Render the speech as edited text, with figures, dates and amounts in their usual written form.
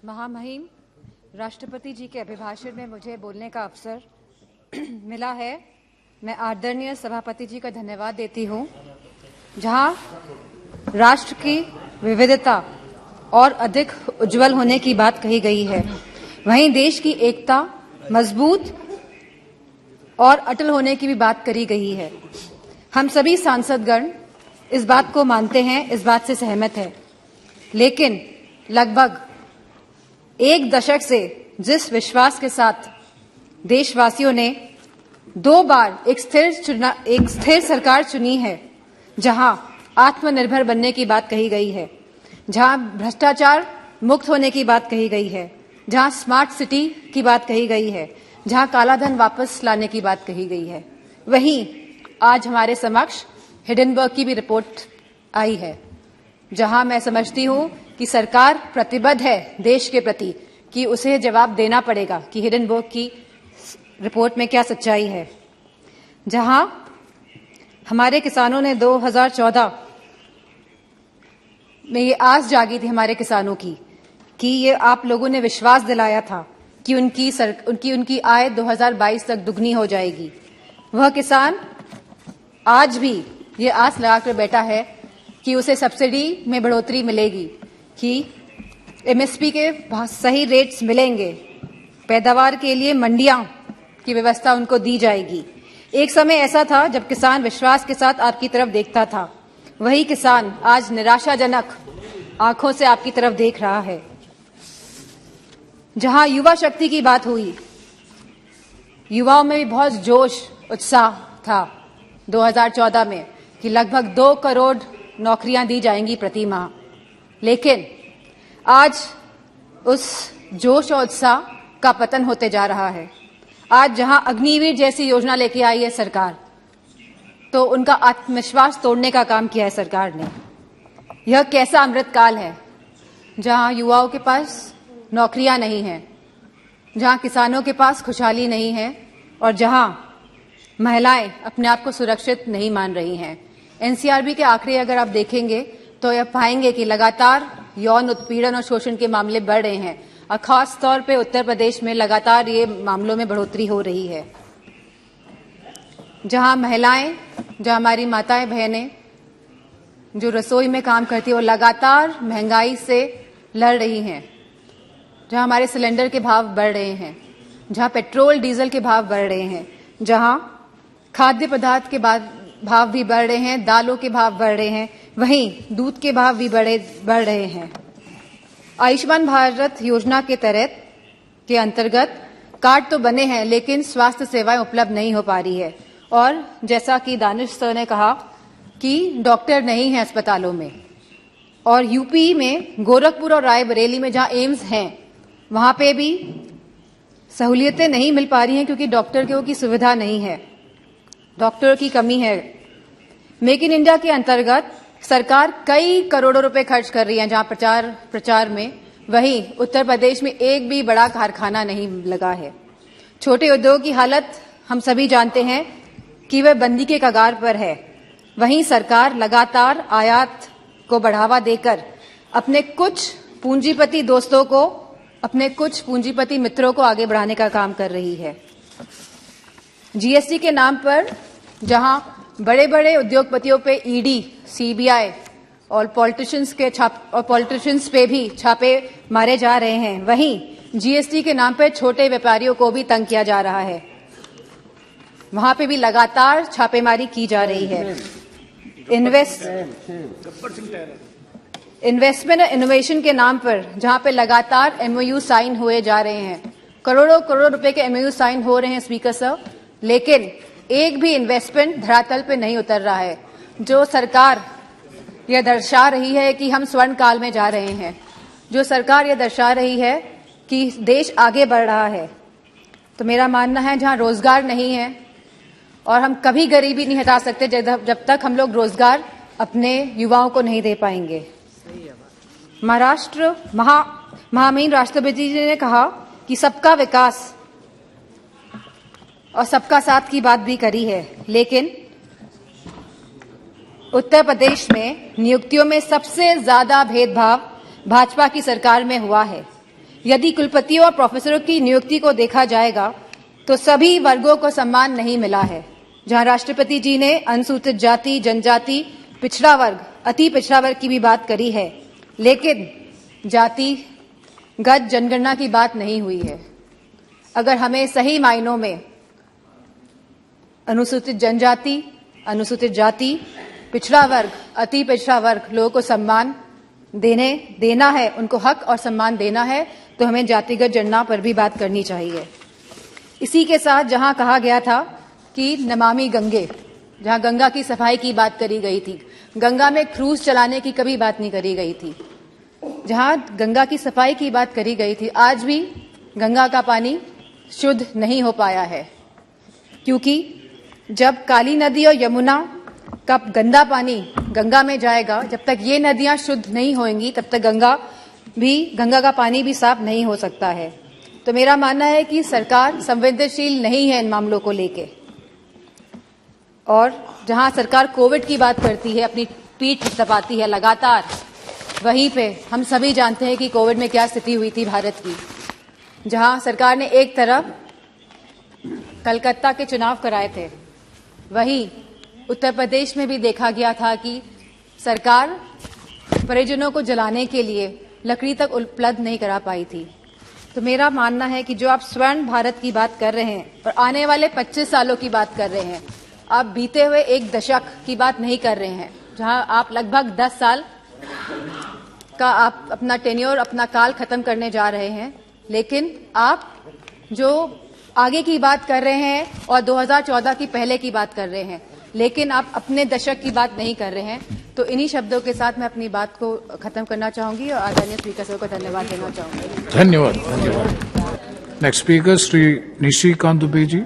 महामहिम राष्ट्रपति जी के अभिभाषण में मुझे बोलने का अवसर मिला है। मैं आदरणीय सभापति जी का धन्यवाद देती हूँ। जहाँ राष्ट्र की विविधता और अधिक उज्जवल होने की बात कही गई है, वहीं देश की एकता मजबूत और अटल होने की भी बात करी गई है। हम सभी सांसदगण इस बात को मानते हैं, इस बात से सहमत है। लेकिन लगभग एक दशक से जिस विश्वास के साथ देशवासियों ने 2 बार एक स्थिर सरकार चुनी है, जहां आत्मनिर्भर बनने की बात कही गई है, जहां भ्रष्टाचार मुक्त होने की बात कही गई है, जहां स्मार्ट सिटी की बात कही गई है, जहां कालाधन वापस लाने की बात कही गई है, वहीं आज हमारे समक्ष हिडनबर्ग की भी रिपोर्ट आई है, जहां मैं समझती हूं कि सरकार प्रतिबद्ध है देश के प्रति कि उसे जवाब देना पड़ेगा कि हिडनबर्ग की रिपोर्ट में क्या सच्चाई है। जहां हमारे किसानों ने 2014 में ये आस जागी थी हमारे किसानों की कि ये आप लोगों ने विश्वास दिलाया था कि उनकी आय 2022 तक दुगनी हो जाएगी। वह किसान आज भी ये आस लगाकर बैठा है कि उसे सब्सिडी में बढ़ोतरी मिलेगी, कि एमएसपी के सही रेट्स मिलेंगे, पैदावार के लिए मंडियां की व्यवस्था उनको दी जाएगी। एक समय ऐसा था जब किसान विश्वास के साथ आपकी तरफ देखता था। वही किसान आज निराशाजनक आंखों से आपकी तरफ देख रहा है। जहां युवा शक्ति की बात हुई, युवाओं में भी बहुत जोश उत्साह था 2014 में कि लगभग 2 करोड़ नौकरियां दी जाएंगी प्रति माह। लेकिन आज उस जोश और उत्साह का पतन होते जा रहा है। आज जहां अग्निवीर जैसी योजना लेके आई है सरकार, तो उनका आत्मविश्वास तोड़ने का काम किया है सरकार ने। यह कैसा अमृतकाल है जहां युवाओं के पास नौकरियां नहीं हैं, जहां किसानों के पास खुशहाली नहीं है और जहां महिलाएं अपने आप को सुरक्षित नहीं मान रही हैं। एनसीआरबी के आंकड़े अगर आप देखेंगे तो यह पाएंगे कि लगातार यौन उत्पीड़न और शोषण के मामले बढ़ रहे हैं और खास तौर पे उत्तर प्रदेश में लगातार ये मामलों में बढ़ोतरी हो रही है। जहां महिलाएं, जहां हमारी माताएं बहनें जो रसोई में काम करती है, वो लगातार महंगाई से लड़ रही हैं। जहां हमारे सिलेंडर के भाव बढ़ रहे हैं, जहां पेट्रोल डीजल के भाव बढ़ रहे हैं, जहां खाद्य पदार्थ के भाव भी बढ़ रहे हैं, दालों के भाव बढ़ रहे हैं, वहीं दूध के भाव भी बढ़ रहे हैं। आयुष्मान भारत योजना के तहत के अंतर्गत कार्ड तो बने हैं, लेकिन स्वास्थ्य सेवाएं उपलब्ध नहीं हो पा रही है। और जैसा कि दानिश सर ने कहा कि डॉक्टर नहीं है अस्पतालों में, और यूपी में गोरखपुर और रायबरेली में जहां एम्स हैं, वहां पे भी सहूलियतें नहीं मिल पा रही हैं क्योंकि डॉक्टर की सुविधा नहीं है, डॉक्टर की कमी है। मेक इन इंडिया के अंतर्गत सरकार कई करोड़ों रुपए खर्च कर रही है जहां प्रचार में, वहीं उत्तर प्रदेश में एक भी बड़ा कारखाना नहीं लगा है। छोटे उद्योग की हालत हम सभी जानते हैं कि वह बंदी के कगार पर है। वहीं सरकार लगातार आयात को बढ़ावा देकर अपने कुछ पूंजीपति दोस्तों को, अपने कुछ पूंजीपति मित्रों को आगे बढ़ाने का काम कर रही है। जीएसटी के नाम पर जहां बड़े बड़े उद्योगपतियों पे ईडी, सीबीआई और पॉलिटिशियंस पे भी छापे मारे जा रहे हैं, वहीं जीएसटी के नाम पे छोटे व्यापारियों को भी तंग किया जा रहा है। वहां पे भी लगातार छापेमारी की जा रही है। इन्वेस्टमेंट और इनोवेशन के नाम पर जहां पे लगातार एमओयू साइन हुए जा रहे हैं, करोड़ों रुपए के एमओयू साइन हो रहे हैं स्पीकर सर, लेकिन एक भी इन्वेस्टमेंट धरातल पे नहीं उतर रहा है। जो सरकार यह दर्शा रही है कि हम स्वर्ण काल में जा रहे हैं, जो सरकार यह दर्शा रही है कि देश आगे बढ़ रहा है, तो मेरा मानना है जहां रोजगार नहीं है, और हम कभी गरीबी नहीं हटा सकते जब तक हम लोग रोजगार अपने युवाओं को नहीं दे पाएंगे। महामहिम राष्ट्रपति जी ने कहा कि सबका विकास और सबका साथ की बात भी करी है, लेकिन उत्तर प्रदेश में नियुक्तियों में सबसे ज्यादा भेदभाव भाजपा की सरकार में हुआ है। यदि कुलपतियों और प्रोफेसरों की नियुक्ति को देखा जाएगा तो सभी वर्गों को सम्मान नहीं मिला है। जहां राष्ट्रपति जी ने अनुसूचित जाति, जनजाति, पिछड़ा वर्ग, अति पिछड़ा वर्ग की भी बात करी है, लेकिन जातिगत जनगणना की बात नहीं हुई है। अगर हमें सही मायनों में अनुसूचित जनजाति, अनुसूचित जाति, पिछड़ा वर्ग, अति पिछड़ा वर्ग लोगों को सम्मान देना है, उनको हक और सम्मान देना है, तो हमें जातिगत जनगणना पर भी बात करनी चाहिए। इसी के साथ जहां कहा गया था कि नमामि गंगे, जहां गंगा की सफाई की बात करी गई थी, गंगा में क्रूज चलाने की कभी बात नहीं करी गई थी। जहां गंगा की सफाई की बात करी गई थी, आज भी गंगा का पानी शुद्ध नहीं हो पाया है, क्योंकि जब काली नदी और यमुना का गंदा पानी गंगा में जाएगा, जब तक ये नदियां शुद्ध नहीं होंगी तब तक गंगा का पानी भी साफ नहीं हो सकता है। तो मेरा मानना है कि सरकार संवेदनशील नहीं है इन मामलों को लेके, और जहां सरकार कोविड की बात करती है, अपनी पीठ दबाती है लगातार, वहीं पे हम सभी जानते हैं कि कोविड में क्या स्थिति हुई थी भारत की। जहां सरकार ने एक तरफ कलकत्ता के चुनाव कराए थे, वहीं उत्तर प्रदेश में भी देखा गया था कि सरकार परिजनों को जलाने के लिए लकड़ी तक उपलब्ध नहीं करा पाई थी। तो मेरा मानना है कि जो आप स्वर्ण भारत की बात कर रहे हैं और आने वाले 25 सालों की बात कर रहे हैं, आप बीते हुए एक दशक की बात नहीं कर रहे हैं, जहां आप लगभग 10 साल का आप अपना टेन्योर, अपना काल खत्म करने जा रहे हैं। लेकिन आप जो आगे की बात कर रहे हैं और 2014 की पहले की बात कर रहे हैं, लेकिन आप अपने दशक की बात नहीं कर रहे हैं। तो इन्हीं शब्दों के साथ मैं अपनी बात को खत्म करना चाहूंगी और आदरणीय स्पीकर साहब को धन्यवाद देना चाहूंगी। धन्यवाद। Next speaker Shri Nishikant Dubey ji.